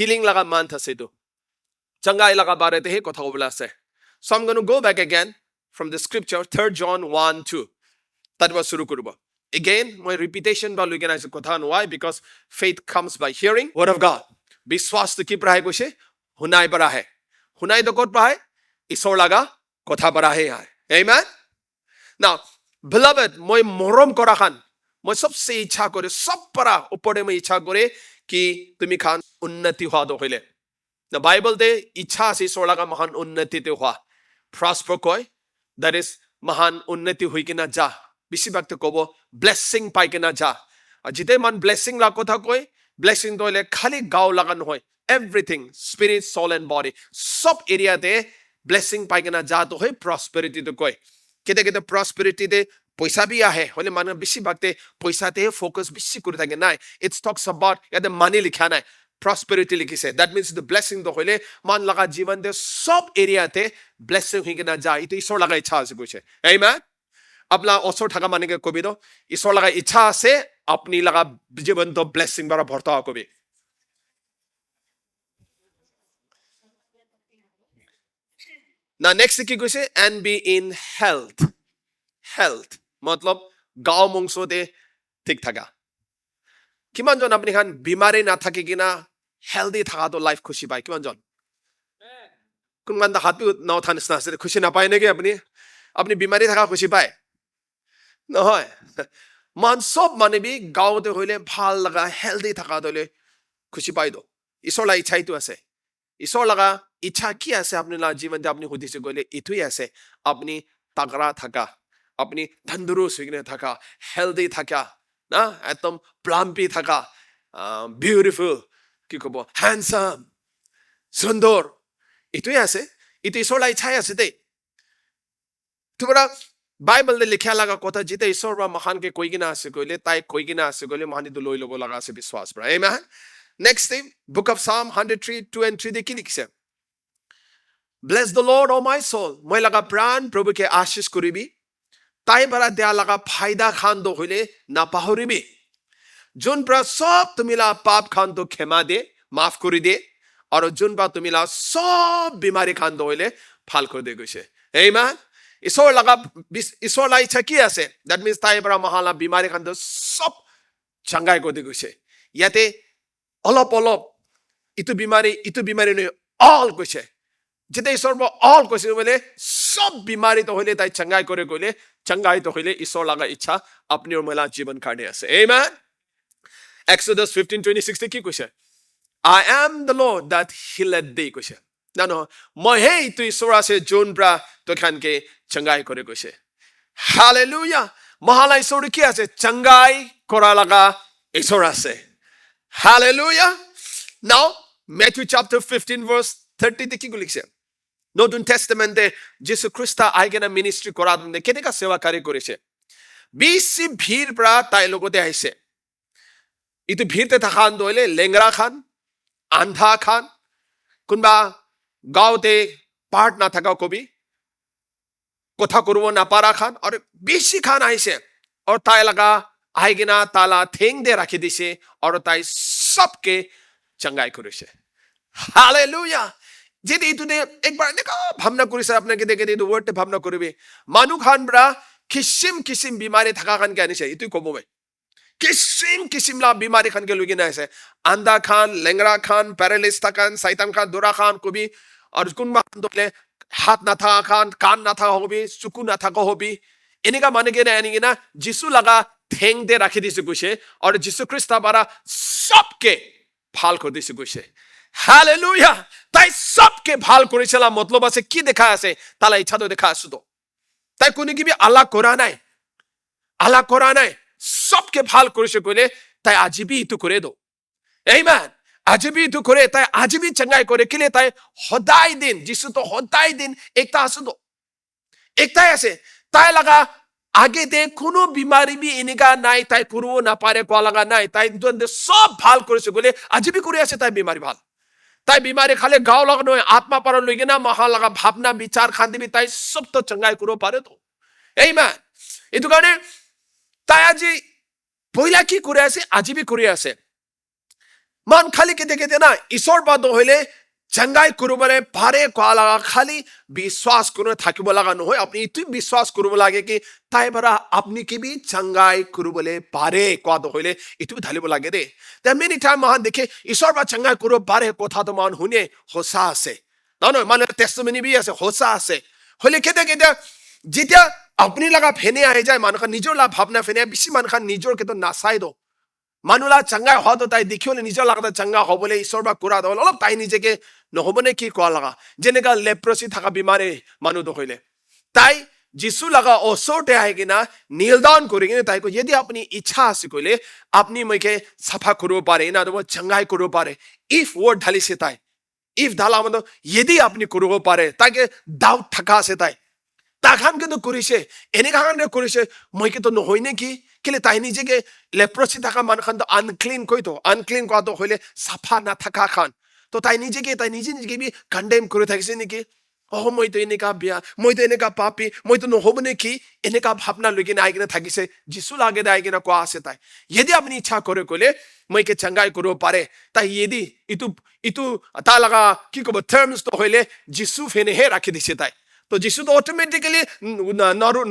healing laga month ase tu. Changai laga bare te he kotha kobla ase. So I'm going to go back again from the scripture 3 John 1:2. That was shuru kuruba. Again, my repetition ba luigena ase kotha why because faith comes by hearing word of God. Biswas to ki prahe kose hunai bara hai. Hunai to kot prahe isor laga kotha bara hai. Amen. Now, beloved, moi morom kora khan মই সবসে ইচ্ছা করে সব পারা উপরে মই ইচ্ছা করে কি তুমি খান উন্নতি হওয়া তো হইলে না বাইবেল দে ইচ্ছা আছে সোলাগা মহান উন্নতিতে হওয়া প্রসপার কয় দ্যাট ইজ মহান উন্নতি হই কিনা যা বেশিরভাগতে কব ব্লেসিং পাই কিনা যা আর যেতে মান ব্লেসিং লা কথা কয় ব্লেসিং তো হইলে খালি গাও লাগানো হয় everything spirit soul and body সব এরিয়াতে ব্লেসিং পাই কিনা যা তো হয় প্রসপেরিটি তো কয় কেতে কেতে প্রসপেরিটিতে পয়সা বি আহে হলে মানে বেশিরভাগতে পয়সাতে ফোকাস বেশি করে থাকে নাই ইটস টকস অ্যাবাউট ইয়াতে মানি লিখা নাই প্রসপেরিটি লিখিছে দ্যাট মিন্স দ্য ব্লেসিং তো হইলে মান লাগা জীবন দে সব এরিয়াতে ব্লেসিং হই কিনা যায় তো ঈশ্বর লাগা ইচ্ছা আছে কইছে আমেন আপনা ওসর থাকা মানে কে কবি তো ঈশ্বর লাগা ইচ্ছা আছে আপনি লাগা জীবন তো ব্লেসিং দ্বারা ভর্তা কবি না নেক্সট কি কইছে এন্ড বি ইন হেলথ মতলব গাও মংসতে ঠিক থাকা কিমান জন আপনি খান বিমারি না থাকে কিনা হেলদি থাকা তো লাইফ খুশি পায় কিমান জন কোনমান হাতু নাও থানিস না আছে খুশি না পায় নাকি আপনি বিমারি থাকা খুশি পায় নহয় মান সব মানে বি গাঁৱতে হইলে ভাল লাগা হেলদি থাকা দলে খুশি পাই দো ঈশ্বৰ লা ইচ্ছাইতো আছে ঈশ্বৰ লাগা ইচ্ছা কি আছে আপনি লা জীবনতে আপনি সুধিছে গলে ইতুই আছে আপনি তাগৰা থাকা আপনি তন্দুরুস্ত হয়ে থাকা হেলদি থাকা না একদম প্লাম্পি থাকা বিউটিফুল কি কব হ্যান্ডসাম সুন্দর এটাই আছে এটা ঈশ্বর ইচ্ছাই আছে দেই তোমরা বাইবেল লিখা লাগা কথা যেটা ঈশ্বর বা মহানকে কই কিনা আছে কইলে তাই কই কিনা আছে কইলে মহানিটো লৈ লব লাগা আছে বিশ্বাস পৰা amen next thing book of psalm 103:2 and 3 দেখি লিখছে bless the Lord O my soul মই লাগা প্রাণ প্রভুকে আশীষ করিবি তাই বারা দেয়া লাগা ফায়দা খান দো হইলে না পাহরিবি যোন প্রা সব তুমিলা পাপ খান তো ক্ষমা দে মাফ করে দে আর যোন প্রা তুমিলা সব বিমারি খান দো হইলে ভাল করে দে গৈছে আমেন ঈশ্বৰ লাগা ঈশ্বৰ লা ইচ্ছা কি আছে দ্যাট মিন্স তাই বারা মহালা বিমারি খান তো সব চাঙ্গাই করে দে গৈছে ইয়াতে অলপ অলপ ইটো বিমারি নয় অল কৈছে যেটা ঈশ্বর অল কৈছে বলে সব বিমারি তো হইলে তাই চাঙ্গাই করে গলে চাঙ্গাই তো হইলে ঈশ্বর লাগা ইচ্ছা আপনি ওর মেলা জীবন কাটে আছে আমেন Exodus 15:26 কি কৈছে I am the Lord that healed thee কৈছে না না মই হেই তুই ঈশ্বর আছে যোন ব্রা তো খানকে চাঙ্গাই করে কৈছে হালেলুয়া মহালা ঈশ্বর কি আছে চাঙ্গাই করা লাগা ঈশ্বর আছে হালেলুয়া নাও Matthew chapter 15 verse 30 দেখি লিখছে নতুন টেস্টামেন্টে যিশু খ্রিস্ট আইগেনা মিনিস্ট্রি করা কেনেকা সেৱাকাৰী কৰিছে বেছি ভিৰ পৰা তাই লগতে আহিছে ইটো ভিৰতে থকা দলে লেংৰা খান আন্ধা খান কোনবা গাঁৱতে পাৰ্ট নাথাকা কবি কথা কৰিব নাপাৰা খান আৰু বেছি খান আহিছে আৰু তাই লগা আইগেনা তালা ঠেং দে ৰাখি দিছে আৰু তাই সবকে চাঙ্গাই কৰিছে হালেলুয়া যেদি ইতুনে একবার দেখা ভাবনা করিছে আপনাকে দেখে দিই ওয়ার্ডে ভাবনা করবে মানু খান ব্রা কিসিম বিমারি থাকা খান কে আনিছে ইতুই কব ভাই কিসিম লা বিমারি খান কে লুগি না আছে আন্দা খান লেংরা খান প্যারালিস থাকান শয়তান খান দোরা খান কবি আর কোন দলে হাত না থাকা খান কান না থাকা হবি চুকু না থাকা হবি এনেকা মানে কে আনি না যিশু লাগা ঠেং দে রাখি দিছে কইছে আর যিশু খ্রিস্ট বারা সবকে ভাল করে দিছে কইছে হালেলুয়া তাই সবকে ভাল করেছিল মতলব আছে কি দেখা আছে তালা ইচ্ছা তো দেখা আসতো তাই কোনো কি আল্লাহ করা নাই সবকে ভাল করেছে কইলে তাই আজিবি ইতু করে দো আমেন আজিবি ইতু করে তাই আজিবি চাঙ্গাই করে কিলে তাই সদায় দিন যিশু তো সদায় দিন একটা আসতো একটাই আছে তাই লাগা আগে দে কোনো বিমারি বি এনেকা নাই তাই করবো না পারে কোয়া লাগা নাই তাই সব ভাল করেছে বলে আজিবি করে আছে তাই বিমারি ভাল তাই বিমারি খালে গাও লাগানো আত্মা পার লইগে না মহা লাগা ভাবনা বিচার খান দিবি তাই সব তো চাঙ্গাই করবো পারে তো আমেন এইটো কারণে তাই আজি পহিলা কি করে আছে আজিবি করে আছে মান খালি কেতে কেতে না ঈশ্বর বাদ হইলে চাঙ্গাই করবলে পারে কোৱা লাগা খালি বিশ্বাস করে থাকিব লাগা নহয় আপনি ইটো বিশ্বাস করব লাগে কি তাই বারা আপনি কি বি চাঙ্গাই করবলে পারে কোৱা হইলে ইটো ঢালিব লাগে দে তে মেনি টাইম মান দেখে ঈশ্বর বা চাঙ্গাই করব পারে কথা তো মান শুনে হোসা আছে নহয় মানে টেস্টিমনি বি আছে হোসা আছে হলে কেতে কেতে যেতিয়া আপনি লাগা ফেনে আহি যায় মানুহ নিজৰ লা ভাৱনা ফেনে বেছি মানুহ নিজৰ কেতো নাচাই দো মানুলা চাঙ্গাই হতো তাই দেখিলে নিজৰ লাগা চাঙ্গা হবলে ঈশ্বৰ বা কুৰা দল অলপ তাই নিজেকে নহবনে কি কোৱা লাগা যেনেকা লেপ্ৰসি থাকা বিমাৰে মানুহ দখইলে তাই যিশু লাগা ওচৰতে আহি কিনা নীল ডাউন কৰি কিনে তাইকো যদি আপুনি ইচ্ছা আছে কইলে আপনি মইকে সাফা কৰিব পাৰে না তো চাঙ্গাই কৰিব পাৰে ইফ ওয়াৰ্ড ঢালিছে তাই ইফ ঢালা মানে যদি আপনি কৰিব পাৰে তাকে ডাউট থাকা আছে তাই তাখান কিন্তু কৰিছে এনেকা কাৰণে কৰিছে মই কিন্তু নহয় নেকি কেলে তাই নিজেকে লেপ্ৰসি থাকা মানুহ তো আনক্লিন কইতো আনক্লিন কোৱাটো হইলে সাফা না থাকা খান তো তাই নিজে নিজেকে বি কন্ডেম করে থাকিছে নেকি মই তো এনেকা বিয়া মই তো এনেকা পাপি মই তো নহব নেকি এনেকা ভাবনা লৈ কিনে আহি কিনে থাকিছে যিশু লাগে আহি কিনে কোৱা আছে তাই যদি আপনি ইচ্ছা কৰে কইলে মইকে চাঙ্গাই কৰিব পাৰে তাই যদি ইটো তা লাগা কি কব টার্মস তো হইলে যিশু ফেনেহে রাখি দিছে তাই তো যিশু তো অটোমেটিক্যালি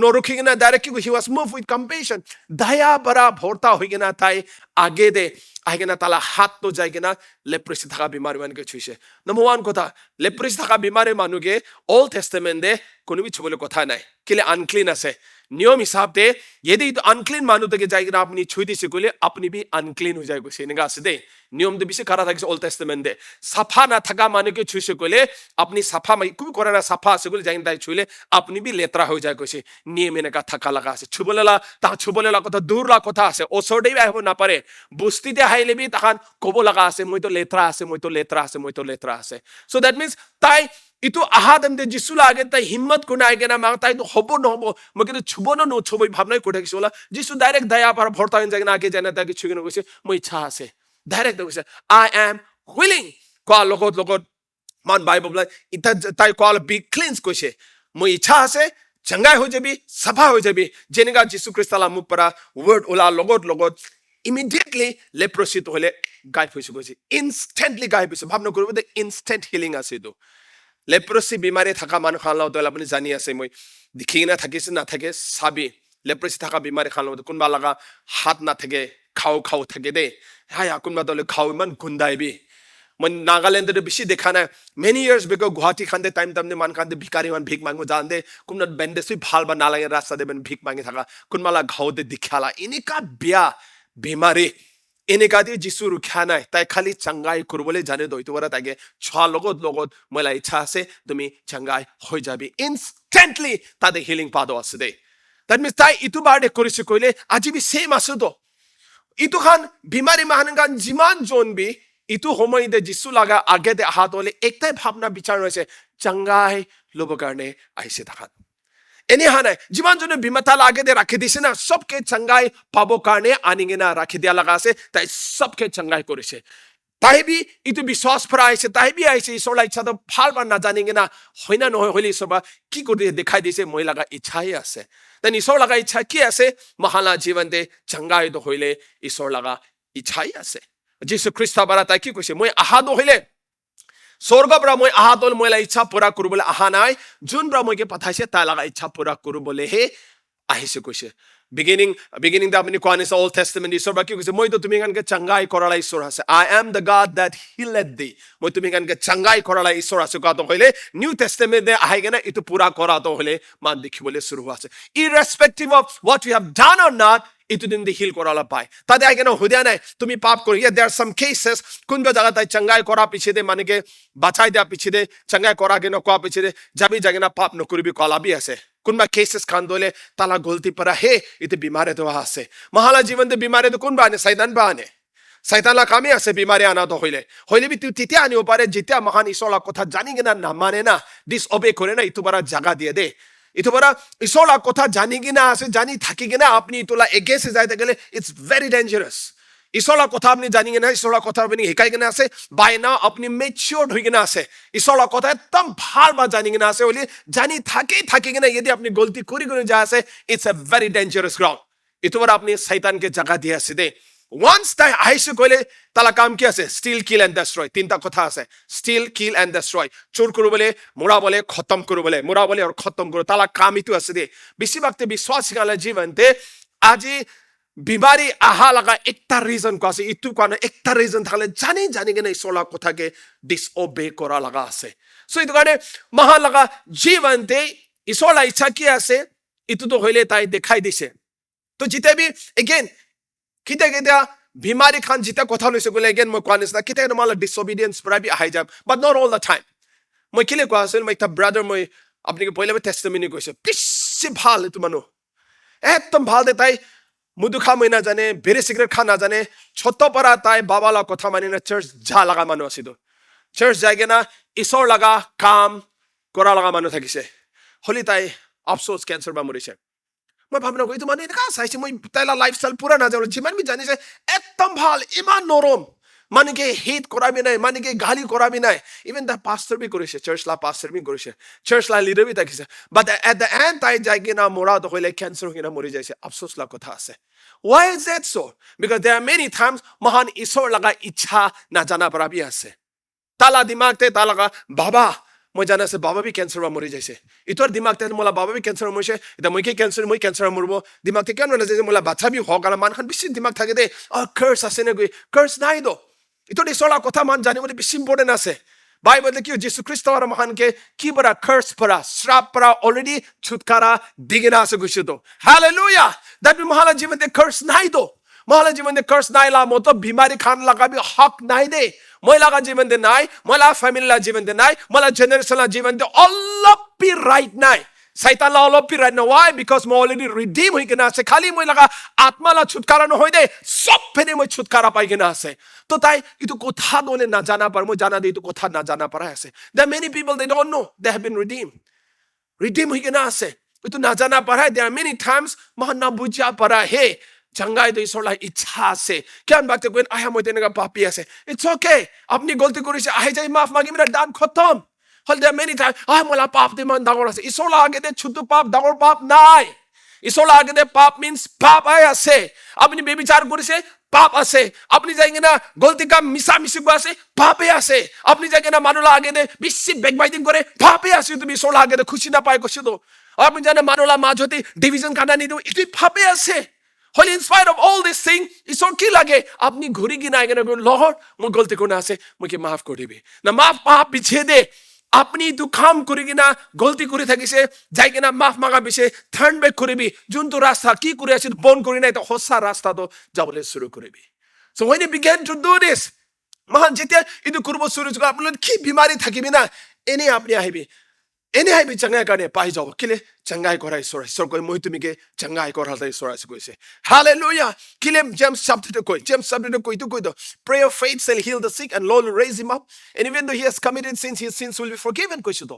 নরুখি কিনা direct he was move with কম্পেশন দয়া বরা ভর্তা হই কিনা তাই আগে দে আহি কিনা তালা হাত তো যাই কিনা লেপ্রেসি থাকা বিমারি মানুষকে ছুঁইছে নম্বর ওয়ান কথা লেপ্রেসি থাকা বিমারি মানুষকে ওল্ড টেস্টামেন্ট দে কোনো কিছু বলে কথা নাই কেলে আনক্লিন আছে নিয়ম হিসাব দে যদি আনক্লিন মানুষ থেকে যাই কিনা আপনি ছুঁই দিছে কইলে আপনি বি আনক্লিন হয়ে যায় গেছে এনেকা আছে দে নিয়ম তো বেশি খারাপ থাকছে ওল্ড টেস্টামেন্ট দে সাফা না থাকা মানুষকে ছুঁইছে কইলে আপনি সাফা খুবই করে না সাফা আছে কইলে যাই তাই ছুঁইলে আপনি বি লেত্রা হয়ে যায় গেছে নিয়ম এনেকা থাকা লাগা আছে ছুবলেলা তা ছুবলেলা কথা দূর লা কথা আছে ওচৰতেই আহিব নাপারে বস্তিতে আহিলে বি তাহান কব লাগা আছে মই তো লেত্রা আছে মই তো লেত্রা আছে মই তো লেত্রা আছে সো দ্যাট মিন্স তাই ইটো আহাদম দে যিশু লাগে তাই হিম্মত কোনা আগে না মা তাই তো হব নহব মই কিন্তু ছুব না নছুব ভাবনাই করে থাকিছ বলা যিশু ডাইরেক্ট দয়া পার ভর্তা হয়ে যায় না আগে জানা তাকে ছুগিনে কইছে মই ইচ্ছা আছে ডাইরেক্ট কইছে আই এম উইলিং কোৱা লগত মান বাইবেল ইটা তাই কোৱা বি ক্লিনস কইছে মই ইচ্ছা আছে চাঙ্গাই হয়ে যাবি সাফা হয়ে যাবি যেনেকা যিশু খ্রিস্টালা মুখ পৰা ওয়ার্ড ওলা লগত ইমিডিয়েটলি লেপ্রসি তো হলে গায়েব হয়েছে গেছে ইনস্ট্যান্টলি গায়েব হয়েছে ভাবনা করবো দে ইনস্ট্যান্ট হিলিং আছে তো লেপ্রসি বিমারে থাকা মানুষ খান লাও আপনি জানি আছে মই দেখি না থাকিছে না থাকে চাবি লেপ্রসি থাকা বিমারে খান লাও কোনবা লাগা হাত না থাকে খাও থাকে দে হাই কোনবা দলে খাও ইমান গুন্দাইবি মই নাগালেণ্ডে বেছি দেখা নাই মেনি ইয়ার্স বিগো গুৱাহাটী খান্দে টাইম টাইম মান খান্দে ভিকারি মান ভিক মাংগো জান দে কোনবা বেন্ডেসি ভাল বা নালাগে রাস্তা দেবেন ভিক মাঙ্গি থাকা কোনবালা ঘাও দে দেখালা এনেকা বিয়া বেমারে এনেকা দিয়ে যিশু রুখা নাই তাই খালি চাঙ্গাই করবলে জানে দইতো বরা তাকে ছোৱা লগত মইলা ইচ্ছা আছে তুমি চাঙ্গাই হয়ে যাবি ইনস্ট্যান্টলি তাদের হিলিং পাদ আছে দে দ্যাট মিন্স তাই ইটো বারে করেছে কইলে আজি বি সেম আছে তো ইটো খান বিমারি মাহান গান যিমান জন বি ইটো সময় দে যিশু লাগা আগে দে হাত হলে একটাই ভাবনা বিচার রয়েছে চাঙ্গাই লব কারণে আইসে থাকাত এনে হানাই যিমান জনে বিমাতা লাগে দে রাখি দিছে না সবকে চাঙ্গাই পাবো কারণে আনিগে না রাখি দিয়া লাগা আছে তাই সবকে চাঙ্গাই করেছে তাই বি ইটো বিশ্বাস ফরা আইছে তাই বি আইছে ঈশ্বর ইচ্ছা তো ভাল বা না জানিগে না হয় না নহয় হলে ঈশ্বর বা কি করে দেখাই দিছে মই লাগা ইচ্ছাই আছে দেন ঈশ্বর লাগা ইচ্ছা কি আছে মহানা জীবন দে চাঙ্গাই তো হইলে ঈশ্বর লাগা ইচ্ছাই আছে যিশু খ্রিস্ট বারা তাই কি কৈছে মই আহা তো হইলে স্বর্গ পৰা মই আহা দল মইলা ইচ্ছা পুৰা কৰিবলৈ আহা নাই যোন পৰা মইকে পঠাইছে তাই লাগা ইচ্ছা পুৰা কৰিবলৈ হে আহিছে কৈছে beginning দে আপনি কোৱা নিছে ওল্ড টেষ্টামেণ্ট ঈশ্বৰ বা কি কৈছে মই তো তুমি কানকে চাঙ্গাই কৰালা ঈশ্বৰ আছে I am the God that healed thee মই তুমি কানকে চাঙ্গাই কৰালা ঈশ্বৰ আছে কোৱা তো হইলে নিউ টেষ্টামেণ্ট দে আহি কেনে ইটো পুৰা কৰা তো হইলে মান দেখিবলৈ শুৰু আছে irrespective of what you have done or not ইটো দিন দি হিল কৰালা পায় তাতে আগে না হুদিয়া নাই তুমি পাপ কৰি দেয়াৰ আৰ সাম কেসেস কোনবা জায়গা তাই চাঙ্গাই কৰা পিছে দে মানে কে বাঁচাই দেয়া পিছে দে চাঙ্গাই কৰা গে না কোৱা পিছে দে যাবি জাগে না পাপ নকৰিবি কলাবি আছে কোনবা কেসেস খান দলে তালা গলতি পৰা হে ইতে বিমারে তো আছে মহালা জীবন দে বিমারে তো কোনবা আনে শয়তান বা আনে শয়তানলা কামে আছে বিমারে আনা তো হইলে বি তুই তেতিয়া আনিব পারে যেতিয়া মহান ঈশ্বৰৰ কথা জানি গে না মানে না ডিস অবে কৰে না ইটো বাৰা জাগা দিয়ে দে ইটো বাৰা ঈশ্বৰৰ কথা জানি কিনা আছে জানি থাকি কিনা আপনি ইটোলা এগেছে যাইতে গেলে ইটস ভেরি ডেঞ্জারাস ঈশ্বৰৰ কথা আপনি জানি কিনা ঈশ্বৰৰ কথা আপনি শিকাই কিনা আছে বাই না আপনি মেচিউৰড হই কিনা আছে ঈশ্বৰৰ কথা একদম ভাল বা জানি কিনা আছে বলি জানি থাকি কিনা যদি আপনি গলতি করি যা আছে it's a very dangerous ground ইটো বারা আপনি শয়তানকে জাগা দিয়ে আছে দে ওয়ান্স তাই আহিছে কইলে তালা কাম কি আছে ষ্টিল কিল এণ্ড ডেষ্ট্ৰয় তিনিটা কথা আছে ষ্টিল কিল এণ্ড ডেষ্ট্ৰয় চোৰ কৰিবলৈ মৰাবলৈ খতম কৰিবলৈ মৰাবলৈ আৰু খতম কৰিব তালা কাম ইটো আছে দে বেছিভাগতে বিশ্বাসীসকলে জীৱনতে আজি বিমাৰী আহা লগা একটা ৰিজন কোৱা আছে ইটো কোৱা নাই একটা ৰিজন থাকলে জানি জানি কিনে ঈশ্বৰৰ কথাকে ডিছঅবে কৰা লগা আছে চ' এইটো কাৰণে মহান লগা জীৱনতে ঈশ্বৰৰ ইচ্ছা কি আছে ইটোতো হইলে তাই দেখাই দিছে তো যেতিয়া বি এগেইন কেতিয়া কেতিয়া বিমাৰী খান যেতিয়া কথা লৈছে বোলে এগেইন মই কোৱা নিচিনা কেতিয়া তোমালোক ডিছঅবিডিয়েঞ্চ পৰা বি আহি যাম বাট নট অল দ্য টাইম মই কেলে কোৱা আছিল মই এটা ব্ৰাদাৰ মই আপোনালোকে পহিলা টেষ্টিমনি কৈছে বেছি ভাল এইটো মানুহ একদম ভাল দে তাই মধু খা মই নাজানে বেৰি চিগাৰেট খা নাজানে ছোট পৰা তাই বাবালা কথা মানি না চাৰ্চ যা লগা মানুহ আছিল চাৰ্চ যাই কিনা ঈশ্বৰ লগা কাম কৰা লগা মানুহ থাকিছে হলি তাই আফচোচ কেঞ্চাৰ বা মৰিছে মই ভাবনা এইটো মানে এনেকা চাইছে মই তাইলা লাইফষ্টাইল পুৰা নাজানো যিমান বি জানিছে একদম ভাল ইমান নৰম মানে কি হেট কৰাবি নাই মানে কি গালি কৰাবি নাই ইভেন দা পাষ্টাৰ বি কৰিছে চাৰ্চ লা পাষ্টাৰ বি কৰিছে চাৰ্চ লা লিডাৰ বি থাকিছে বাট এট দ্য এণ্ড তাই যাই কিনা মৰাটো হইলে কেঞ্চাৰ কিনা মৰি যাইছে আফচোচ লা কথা আছে why is that so because there are many times মহান ঈশ্বৰ লগা ইচ্ছা নাজানা পৰা বি আছে তালা দিমাগতে তালাগা বাবা মই জানা আছে বাবা বি কেঞ্চাৰ বা মৰি যাইছে ইটোৰ দিমাগতে মোলা বাবা বি কেঞ্চাৰ মৰিছে এটা মই কেঞ্চাৰ মৰিব দিমাগতে কেন নাযায় মোলা বাচ্চা বি হওক আৰু মানখান বেছি দিমাগ থাকে দে কাৰ্চ আছে নে গৈ কাৰ্চ নাই দো ইটোৰ ঈশ্বৰৰ কথা মান জানিবলৈ বেছি ইম্পৰ্টেণ্ট আছে বাইবেলে কি যীশু খ্ৰীষ্ট আৰু মহানকে কি পৰা কাৰ্চ পৰা শ্ৰাপ পৰা অলৰেডি ছুটকাৰা দিগিনা আছে গৈছেতো hallelujah that be Mahala জীৱনতে curse নাই দো মহালা জীৱনতে কাৰ্চ নাই লা মতো বিমাৰী খান লগাবি হক নাই দে মই লগা জীৱনতে নাই মই লগা ফেমিলি লা জীৱনতে নাই মই লগা জেনেৰেশ্যন লা জীৱনতে অলপ বি ৰাইট নাই Satan la অলপ বি ৰাইট নাই why because মই অলৰেডি ৰিডিম হৈ কিনা আছে খালি মই লগা আত্মা লা ছুটকাৰা নহয় দে সব ফেনে মই ছুটকাৰা পাই কিনা আছে তো তাই ইটো কথা দলে না জানা পাৰ মই জানা দে ইটো কথা না জানা পাৰা আছে there are many people they don't know they have been redeemed হৈ কিনা আছে ইটো না জানা পাৰা there are many times মহান না বুজা পাৰা হে চংগাই দে ঈশ্বৰৰ ইচ্ছা আছে কেন বাতে কোন আহা মই তেনেকা পাপি আছে it's okay আপনি গলতি কৰিছে আহি যাই মাফ মাগি মেৰা দান খতম হল there are many times মোলা পাপ দে মান ডাঙৰ আছে ঈশ্বৰৰ আগে দে ছোট পাপ ডাঙৰ পাপ নাই ঈশ্বৰৰ আগে দে পাপ means পাপ আছে আপনি বেবিচাৰ কৰিছে পাপ আছে আপনি যাই কিনা গলতি কাম মিছা মিছি আছে পাপে আছে আপনি যাই কিনা মানুলা আগে দে বেছি বেকবাইটিং কৰে পাপে আছে তুমি ঈশ্বৰৰ আগে দে খুশি না পায় কৈছো তো আপনি জানে মানুলা মাজতে ডিভিজন কাটা নিদো ইটো পাপে আছে হলি in spite of all this thing ঈশ্বৰ কি লাগে আপনি ঘুৰি কি নাই কেন লহৰ মই গলতি কোনা আছে মই কি মাফ কৰি দিবি না মাফ পাপ পিছে দে আপনি তো কাম কৰি কিনা গলতি কৰি থাকিছে যাই কিনা মাফ মাগা পিছে টাৰ্ন বেক কৰিবি যোনটো ৰাস্তা কি কৰি আছিল বন কৰি নাই তো হসা ৰাস্তাটো যাবলৈ শুৰু কৰিবি so when you began to do this মহান যেতিয়া ইটো কৰিব শুৰু কৰা আপোনাৰ কি বিমাৰী থাকিবি না এনে আপনি আহিবি এনে আহিবি চংগাই কাৰণে পাই যাব কিলে চংগাই কৰা ঈশ্বৰ কৈ মই তুমিকে চংগাই কৰা ঈশ্বৰ আছে কৈছে হালেলুয়া কিলে জেমছ চাপ্টাৰ কৈ তো কৈ দো pray of faith shall heal the sick and Lord will raise him up and even though he has committed sins his sins will be forgiven কৈছে তো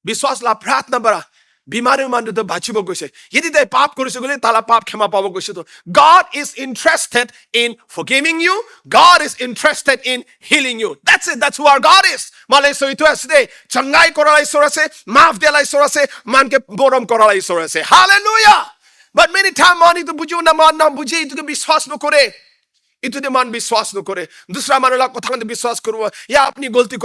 বিশ্বাস লা প্ৰাৰ্থনা কৰা বিমাৰী মানুহটো বাচিব কৈছে যদি তাই পাপ কৰিছে গলে তালা পাপ ক্ষমা পাব কৈছে তো God is interested in forgiving you God is interested in healing you that's who our God is মানে সইটো আছে চংগাই কৰা ঈশ্বৰ আছে মাফ দিয়া ঈশ্বৰ আছে মানকে বৰম কৰা ঈশ্বৰ আছে হালেলুয়া but many time মানি তো বুঝো না মান না বুঝি ইটোকে বিশ্বাস নকৰে ইটোতে মান বিশ্বাস নকৰে দুসৰা মানুলা কথা কান্দে বিশ্বাস কৰব ইয়া আপনি গলতি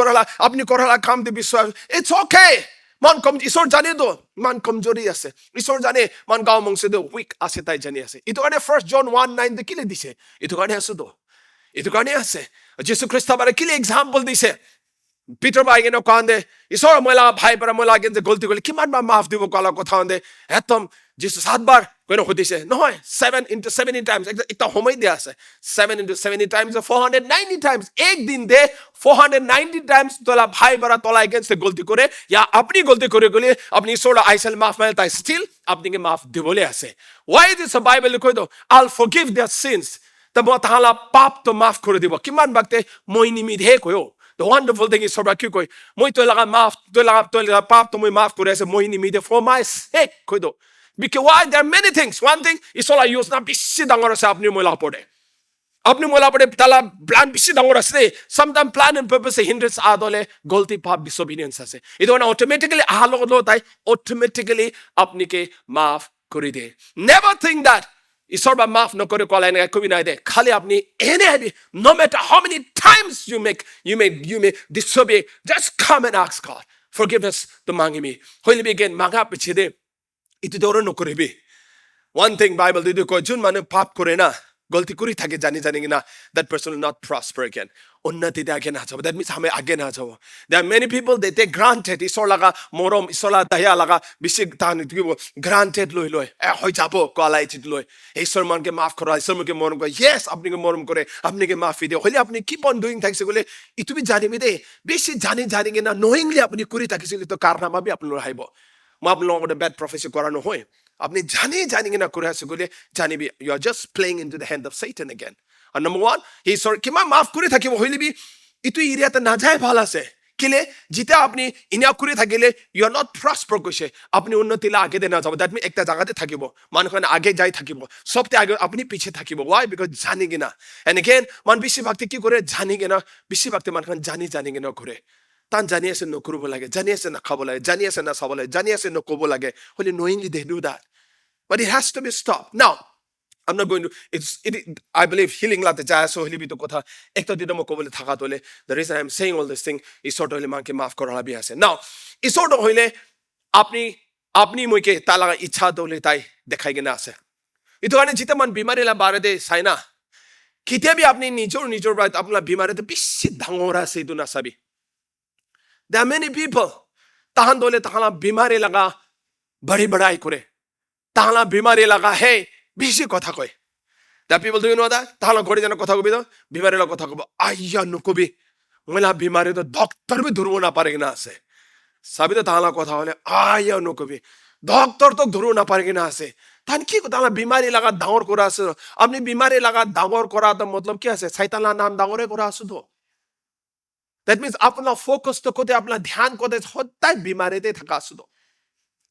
কৰালা কাম দে বিশ্বাস it's okay মান কম ঈশ্বৰ জানে তো মান কমজোৰি আছে ঈশ্বৰ জানে মান গাঁও মংছে দে উইক আছে তাই জানি আছে ইটো কাৰণে 1 John 1:9 দে কিলে দিছে ইটো কাৰণে আছে তো ইটো কাৰণে আছে যীশু খ্ৰীষ্ট বাৰে কিলে এক্সাম্পল দিছে পিটাৰ ভাই কেন কান্দে ঈশ্বৰ মলা ভাই পৰা মলা গেন যে গলতি কৰিলে কিমান বা মাফ দিব কলা কথা হন্দে একদম যিশু 7 বাৰ কেন সুধিছে নহয় 7 into 70 times একটা সময় দিয়া আছে 7 into 70 times 490 times এক দিন দে 490 times তোলা ভাই পৰা তোলা এগেইনস্ট গলতি কৰে ইয়া আপনি গলতি কৰে গলে আপনি ঈশ্বৰ আইসল মাফ মানে তাই স্টিল আপনিকে মাফ দিবলে আছে why this bible কৈ দো I'll forgive their sins তব তাহলা পাপ তো মাফ করে দিব কিমান বাকতে মই নিমিধে কয়ো the wonderful thing is sobra কি কই মই তো লাগা মাফ তো লাগা পাপ তো মই মাফ করে আছে মই নিমিধে for my sake কৈ দো because why there are many things one thing is all I use না বেশি ডাঙৰ আছে আপনি মই লা পড়ে আপনি মই লা পড়ে তালা প্ল্যান বেশি ডাঙৰ আছে sometimes plan and purpose hindrance আদলে গলতি পাপ disobedience আছে এটা না automatically আলো তাই automatically আপনিকে মাফ করে দে never think that ঈশ্বৰ বা মাফ নকৰে ক'লে এনেকৈ কবি নাই দে খালি আপুনি এনে আহিবি no matter how many times you may disobey just come and ask God forgiveness to মাগিবি হইলে again মাগা পিছে দে ইটো দৌৰ নকৰিবি one thing Bible দিদি কয় যোন মানুহ পাপ কৰে না গলতি কৰি থাকে জানি কিনা that person will not prosper again উন্নতি আগে না যাব that means আমি আগে না যাব there are many people they take granted ঈশ্বৰ লাগা মৰম ঈশ্বৰ লাগা দয়া লাগা বেছি তান granted লৈ হৈ যাব কোৱালিটি লৈ ঈশ্বৰ মনকে মাফ কৰা ঈশ্বৰ মনকে মৰম কৰে yes আপুনিকে মৰম কৰে আপুনিকে মাফি দিয়ে হলে আপুনি keep on doing থাকিছে গলে ইটো বি জানিবি দে বেছি জানি কিনা knowingly আপুনি কৰি থাকিছিল তো কাৰনামা বি আপোনাৰ আহিব মই আপোনালোকৰ লগত বেড প্ৰফেসি কৰা নহয় আপনি জানি কিনা কৰি আছে গলে জানিবি you are just playing into the hand of Satan again and number 1 he sorry কিমান মাফ কৰি থাকিব হইলিবি ইটো এৰিয়াতে না যায় ভাল আছে কিলে জিতা আপনি ইনা কৰি থাকিলে you are not prosper কৈছে আপনি উন্নতিলা আগে দে না যাব that means একটা জায়গাতে থাকিব মানুখন আগে যাই থাকিব সবতে আগে আপনি পিছে থাকিব why because জানি কিনা and again মান বেশি ভক্তি কি করে জানি কিনা বেশি ভক্তি মানুখন জানি কিনা করে তান জানি আছে নকৰিব লাগে জানি আছে না খাব লাগে জানি আছে না চাব লাগে জানি আছে নকব লাগে হলে knowingly they do that but it has to be stopped now I'm not going to I believe healing la te jaya so hilibi to kotha ekta dito mo kobole thaka tole the reason I'm saying all this thing is sort of le manke maaf kora la bi ase now is sort of hoile apni moi ke ta laga ichha dole tai dekhai gena ase ito ane jita man bimari la bare de saina kite bi apni nijor right apna bimari te bishi dangora ase itu na sabi there are many people tahan dole tahala bimari laga bari badai kore tahala bimari laga hey বেশি কথা কয় that people do you know that তাহলে ঘরে যেন কথা কবি তো বিমারের কথা কব আইয়া নকবি মলা বিমারে তো ডক্টর বি ধরবো না পারে কিনা আছে সাবি তো তাহলে কথা হলে আইয়া নকবি ডক্টর তো ধরবো না পারে কিনা আছে তান কি তাহলে বিমারি লাগা ডাঙর করা আছে আপনি বিমারি লাগা ডাঙর করা তো মতলব কি আছে শয়তানের নাম ডাঙরে করা আছে তো that means আপনার ফোকাস তো কোতে আপনার ধ্যান কোতে সদায় বিমারিতে থাকা আছে তো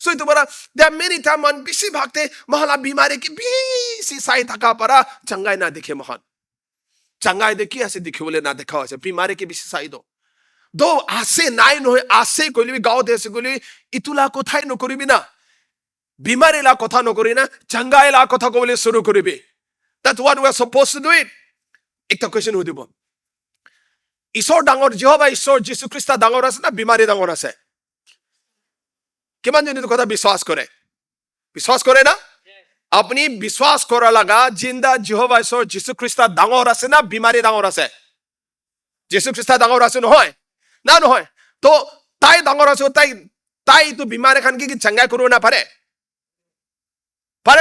so itu bara there are many time man bisi bhagte mahala bimari ki bisi sai thaka para changai na dekhe mahan changai dekhi ase dekhe bole na dekha ase bimari ki bisi sai do ase nai no ase koili gao dese koili itula kothai no koribi na bimari la kotha no kori na changai la kotha kobole shuru koribi that's what we are supposed to do it ekta question hoidibo ishor dangor jehova ishor jesu christa dangor ase na bimari dangor ase কিমান জনে কথা বিশ্বাস কৰে না আপনি বিশ্বাস কৰা লাগা জিন্দা জেহোভা ঈশ্বৰ যীশু খ্ৰীষ্ট ডাঙৰ আছে না বিমাৰী ডাঙৰ আছে যীশু খ্ৰীষ্ট ডাঙৰ আছে নহয় না নহয় তো তাই ডাঙৰ আছে তাই তো বিমাৰী খান কি চঙ্গা কৰিব না পাৰে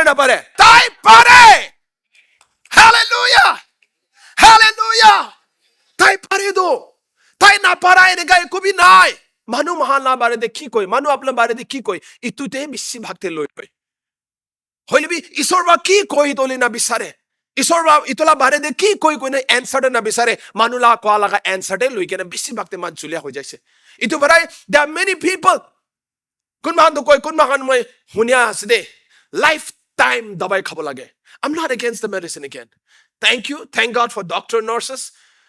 না পাৰে তাই পাৰে হালেলুয়া তাই পাৰে তো তাই না পাৰা এনেকা কবি নাই মানুহ মহানা বাৰে দে কি কয় মানুহ আপোনাৰ বাৰে দে কি কয় ইতুতে বেছি ভাগতে লৈ কয় হইলবি ঈশ্বৰ বা কি কয় তলি না বিচাৰে ঈশ্বৰ বা ইতলা বাৰে দে কি কয় না এনসাৰ না বিচাৰে মানুহ লা কোৱা লাগা এনসাৰ লৈ কেনে বেছি ভাগতে মান চুলিয়া হৈ যাইছে ইটো ভৰাই there are many people কোন মান তো কয় কোন মান মই শুনিয়া আছে দে লাইফ টাইম দবাই খাব লাগে I'm not against the medicine again thank God for doctor nurses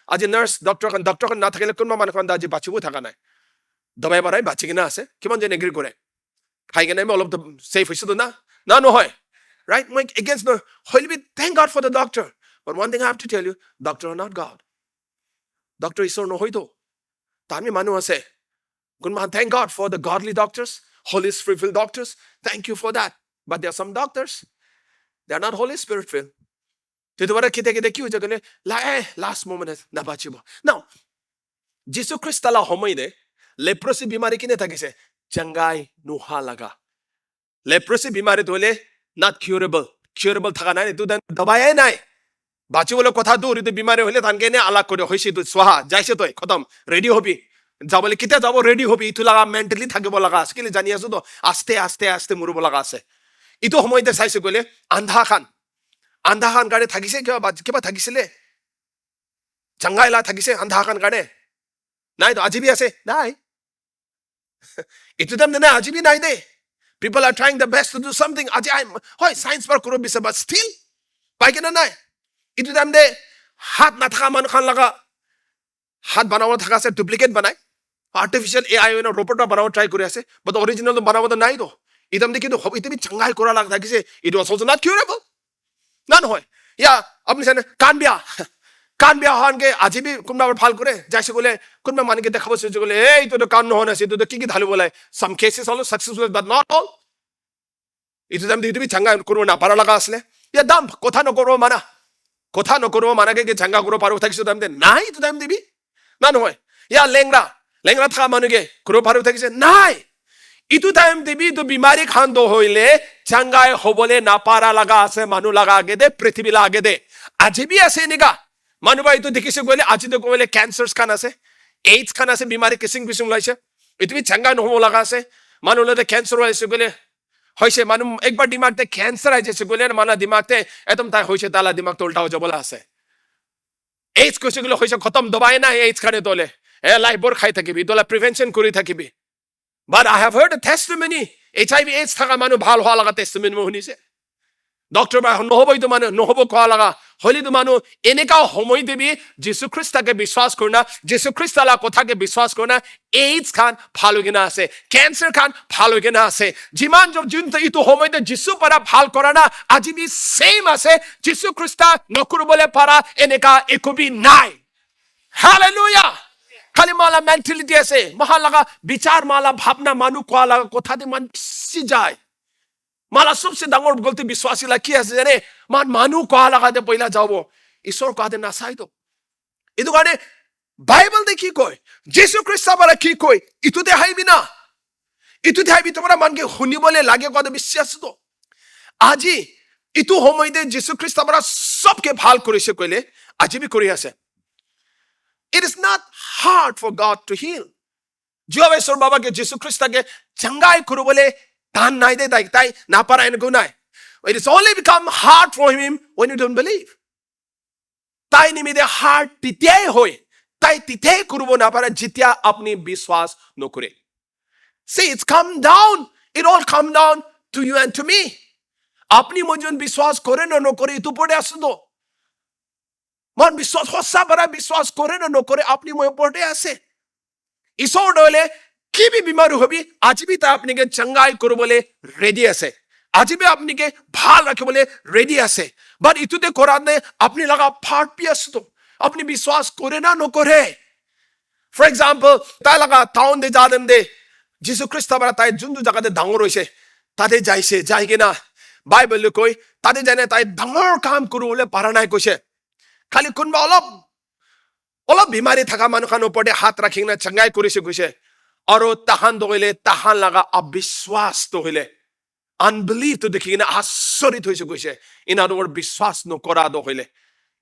আজি নার্স ডক্টৰ না থাকিলে কোন মান কোন আজি বাচিব থাকা নাই দবাই বাৰাই বাচি কিনা আছে কিমান জন এগ্ৰি কৰে খাই কিনে অলপ সেফ হৈছে তো না নহয় right মই against no will be thank God for the doctor but one thing I have to tell you doctor are not God doctor ঈশ্বৰ নহয় তো তামি মানুহ আছে কোন মান thank God for the godly doctors holy spirit filled doctors thank you for that but there are some doctors they are not holy spirit filled তো তোরা কিতে কি হৈ গলে last moment না বাচিব now যীশু খ্ৰীষ্ট লা সময়তে leprosy বিমাৰী কিনে থাকিছে চঙ্গাই নোহা লাগা leprosy বিমাৰী হলে not curable থাকা নাই এটো দবাই নাই বাচিবলৈ কথা দূৰ এটো বিমাৰী হলে তানকে নে আলাক কৰি হৈছে তো সোহা যাইছে তই খতম ৰেডি হবি যাবলে কিতে যাব ৰেডি হবি ইটো লাগা মেন্টালি থাকিব লাগা আছে কিলে জানি আছো তো আস্তে মৰিব লাগা আছে ইটো সময়তে চাইছে গলে আন্ধা খান গাড়ী থাকিছে কিবা থাকিছিলে চঙ্গাইলা থাকিছে আন্ধা খান গাড়ী নাই তো আজি বি আছে নাই ইটো দম না আজি বি নাই দে people are trying the best to do something আজি হয় সায়েন্স পার করব বিছে বাট স্টিল পাই কেনা নাই ইটো দম দে হাত না থাকা মান খান লাগা হাত বানাবো থাকা আছে ডুপ্লিকেট বানাই আর্টিফিশিয়াল এআই এর রোবট বানাবো ট্রাই করে আছে বাট অরিজিনাল তো বানাবো তো নাই তো ইদম দে কিন্তু ইটো বি চঙ্গাই করা লাগ থাকিছে it was also not curable না নহয় ইয়া আপুনি জানে কাণ বেয়া হোৱানকে আজি বি কোনোবা ভাল কৰে যাইছে বোলে কোনোবা মানুহকে দেখাব চেষ্টা কৰিলে এইটোতো কাণ নহয় নাছে এইটোতো কি ঢালিব লাগে সাম কেছেছ হলো সাকসেসফুল বাট নট অল এইটো টাইম এইটো বি চাঙ্গা কৰিব নাপাৰা লগা আছিলে ইয়া দাম কথা নকৰিব মানাকে কি চাঙ্গা কৰিব পাৰো থাকিছো টাইম দে নাই এইটো টাইম দিবি না নহয় ইয়া লেংৰা থকা মানুহকে কৰিব পাৰো থাকিছে নাই ইটো টাইম দিবি তো বিমাৰী খান্ত হইলে চাঙ্গাই হবলে নাপাৰা লগা আছে মানুহ লগা আগে দে পৃথিৱী লাগে দে আজি বি আছে এনেকা মানুহ এইটো দেখিছে গ'লে আজিতো ক'লে কেঞ্চাৰ খান আছে এইডছ খান আছে বিমাৰী কিচিং পিচিং লাইছে এইটো বি চাঙ্গা নহব লগা আছে মানুহ লতে কেঞ্চাৰ হৈছে গ'লে হৈছে মানুহ একবাৰ দিমাগতে কেঞ্চাৰ আহি যাইছে গ'লে মানুহ দিমাগতে একদম তাই হৈছে তালা দিমাগটো উল্টা হৈ যাবলৈ আছে এইডছ কৈছে গ'লে হৈছে খতম দবাই নাই এইডছ খানে তলে লাইফবোৰ খাই থাকিবি তলে প্ৰিভেনশ্যন কৰি থাকিবি But I have heard a testimony. HIV AIDS থাকা মানুহ ভাল হোৱা লগা টেষ্টিমনি মই শুনিছে ডক্টৰ বা নহব এইটো মানুহ নহব কোৱা লগা হলিতো মানুহ এনেকা সময় দিবি যীশু খ্ৰীষ্টকে বিশ্বাস কৰনা যীশু খ্ৰীষ্টলা কথাকে বিশ্বাস কৰনা AIDS খান ভাল হৈ কিনা আছে কেঞ্চাৰ খান ভাল হৈ কিনা আছে যিমান যোনটো এইটো সময়তে যীশু পৰা ভাল কৰা না আজি বি সেম আছে যীশু খ্ৰীষ্ট নকৰিবলৈ পাৰা এনেকা একো বি নাই হালেলুয়া খালি মালা মেন্টালিটি আছে মহা লগা বিচাৰ মালা ভাৱনা মানুহ কোৱা লগা কথাতে মান পিছি যায় মালা সবচে ডাঙৰ গলতি বিশ্বাসীলা কি আছে জানে মানুহ কোৱা লগাতে পইলা যাব ঈশ্বৰ কোৱাতে নাচাই তো এইটো কাৰণে বাইবেল দে কি কয় যীশু খ্ৰীষ্ট পৰা কি কয় ইটোতে হাইবি না ইটোতে হাইবি তোমাৰ মানকে শুনিবলৈ লাগে কোৱাতে বিশ্বাস তো আজি ইটো সময়তে যীশু খ্ৰীষ্ট পৰা সবকে ভাল কৰিছে কইলে আজি বি কৰি আছে It is not hard for God to heal. Jehovah Baba ke Jesus Christ ke changai kurubole tan nai de tai na para en gunai. It is only become hard for him when you don't believe. Tai ni me de hard titye hoy. Tai titye kurubo na para jitya apni biswas no kure. See, it's come down. It all come down to you and to me. Apni mojon biswas kore no kore itu pode asudo. মান বিশ্বাস সঁচা পৰা বিশ্বাস কৰে না নকৰে আপুনি মই ওপৰতে আছে ঈশ্বৰ দলে কি বি বিমাৰ হবি আজি বি তা আপোনাকে চংগাই কৰিবলৈ ৰেডি আছে আজি বি আপোনাকে ভাল ৰাখিবলৈ ৰেডি আছে বাট ইটোতে কৰানে আপুনি লগা ফাট পি আছে আপুনি বিশ্বাস কৰে না নকৰে ফৰ এক্সাম্পল তাই লগা টাউন দে যাদম দে যীশু খ্ৰীষ্ট পৰা তাই যোনটো জাগাতে ডাঙৰ হৈছে তাতে যাইছে যাই কিনা বাইবেল কয় তাতে জানে তাই ডাঙৰ কাম কৰিবলৈ পাৰা নাই কৈছে খালি কোনবা অলপ বিমাৰী থকা মানুহ খান ওপৰতে হাত ৰাখি না চংগাই কৰিছে কৈছে আৰু তাহান দগিলে তাহান লগা অবিশ্বাস দগিলে আনবিলিভ তো দেখি কিনে আচৰিত হৈছে কৈছে ইন আদাৰ ৱৰ্ড বিশ্বাস নকৰা দগিলে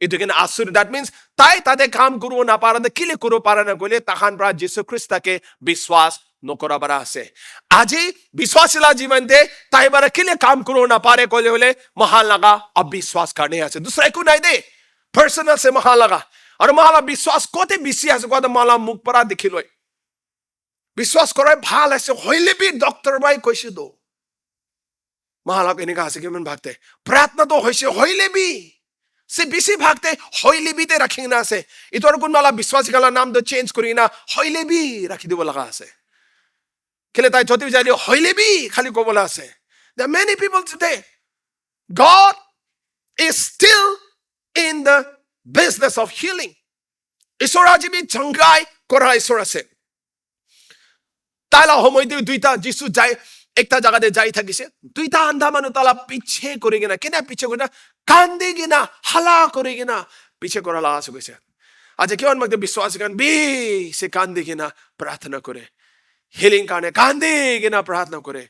এইটো কিনে আচৰিত দ্যাট মিন্স তাই তাতে কাম কৰিব নাপাৰে কিলে কৰিব পাৰা না কইলে তাহান পৰা যীশু খ্ৰীষ্টকে বিশ্বাস নকৰা পৰা আছে আজি বিশ্বাসীলা জীৱনতে তাই বাৰে কিলে কাম কৰিব নাপাৰে কইলে হলে মহান লগা অবিশ্বাস কাৰণে আছে দুসৰা একো নাই দে Personal se mahalaga. Aur mahala biswas kote bisias kote mahala muk para dikhiloi. Biswas korai bhal ase hoile bi doctor bai koise do. Mahala ko enika ase kemen bhagte. Pratna to hoise hoile bi. Se bisi bhagte hoile bi te rakhina ase. Itor kun mala biswas kala naam do change korina hoile bi rakhi dibo laga ase. Kele tai joti bi jali hoile bi khali ko bola ase. There are many people today. God is still in the business of healing. Ishor aji bi changai kora ishor ase. Tala homoide duita jisu jai ekta jaga de jai thakise. Duita andha manu tala piche korigena. Kena piche korina kandegena hala korigena piche kora la ase koise. Aje kion magde biswas kan bi se kandegena prarthana kore. Healing kane kandegena prarthana kore.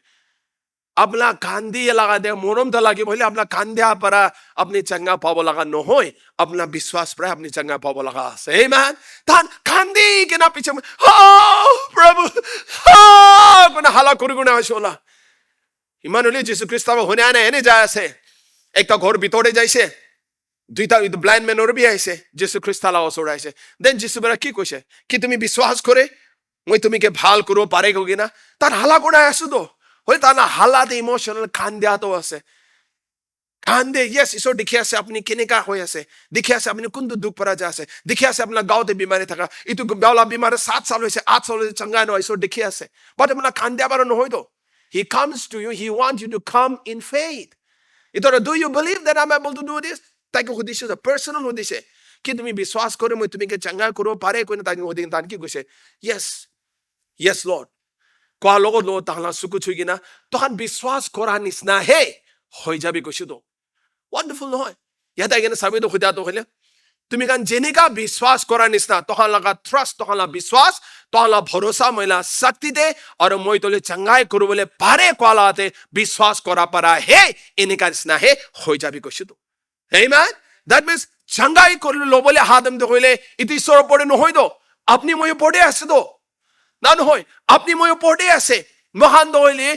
अपना कांदी लगा दे मोरम तो लगे बोले अपना कांदिया पर अपनी चंगा पावो लगा न होए अपना विश्वास पर अपनी चंगा पावो लगा सही मैन तान कांदी के ना पीछे में प्रभु कोना हाला करू गुना शोला इमानुएल जीसु ख्रीष्ट होने आने एने जाय से एक तो घर बितोड़े जाइसे दुईटा ब्लाइंड मैन और भी आइसे जीसु ख्रीष्ट ला ओसोड़ाइसे देन जीसु बरा की कोसे कि तुमी विश्वास करे মই তুমি কে ভাল করব পারে কিনা তার হালা কোনা আসু দো হই তা না হালাতে ইমোশনাল কান্দিয়া তো আছে কান্দে ইয়েস ঈশ্বর দেখি আছে আপনি কেনেকা হৈ আছে দেখি আছে আপনি কোন দুখ পরা যা আছে দেখি আছে আপনার গাঁওতে বিমারি থাকা ইটো বেওলা বিমারে 7 সাল হইছে 8 সাল হইছে চঙ্গা ন ঈশ্বর দেখি আছে বাট আপনার কান্দিয়া বার ন হই তো he comes to you he want you to come in faith ইতৰা do you believe that I'm able to do this? তাইকে সুধিছে পাৰ্চনেল সুধিছে কি তুমি বিশ্বাস কৰে মই তুমি চাঙ্গা কৰিব পাৰে কোনে তাই সুধি তান কি কৈছে yes Lord কোৱা লগত তাহলা চুকু চুই কিনা তখন বিশ্বাস কৰা নিচিনা হে হৈ যাবি কৈছো তো wonderful নহয় ইয়াতে কিনে চাবিটো খুদাটো হলে তুমি কান যেনেকা বিশ্বাস কৰা নিচিনা তখন লগা ট্ৰাষ্ট তখন লগা বিশ্বাস তখন লগা ভৰসা মইলা শক্তি দে আৰু মই তলে চাঙ্গাই কৰিবলৈ পাৰে কোৱালাতে বিশ্বাস কৰা পাৰা হে এনেকা নিচিনা হে হৈ যাবি কৈছো তো amen that means চাঙ্গাই কৰিলে লবলে হাতম দে হইলে ইতি ঈশ্বৰ ওপৰতে নহয় তো আপনি মই ওপৰতে আছে তো না নহয় আপনি মই ওপৰতে আছে মহান দইলে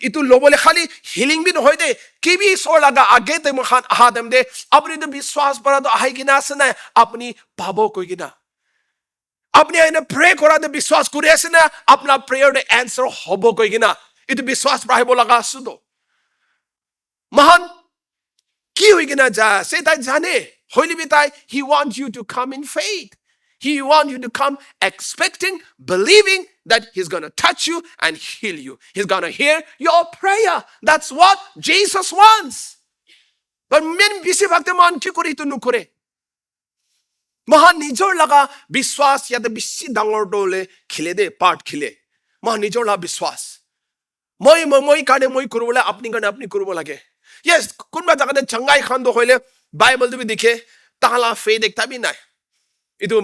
ইটো লবলে খালি হিলিং বি নহয় দে কি বি ঈশ্বৰ লাগা আগে তে মহান হাতম দে আপনি তো বিশ্বাস পৰা তো আহি কিনা আছে না আপনি পাব কই কিনা আপনি এনে প্ৰে কৰা দে বিশ্বাস কৰি আছে না আপোনাৰ প্ৰেয়াৰ দে এনসাৰ হ'ব কই কিনা ইটো বিশ্বাস প্ৰাহিব লাগা আছে তো মহান কি হৈ কিনা যা সে তাই জানে হইলি বি তাই he wants you to come in faith. He wants you to come expecting, believing that he's going to touch you and heal you. He's going to hear your prayer. That's what Jesus wants. But men bisi bhakte man ki kori tu nukore. Mahan nijor laga biswas ya de bisi dangor dole khile de part khile. Mahan nijor la biswas. Moi kane moi kurubole apni kane apni kurubo lage. Yes, kunba jagade changai khan do hoile Bible to bi dikhe tahala faith ekta bi nai. Itu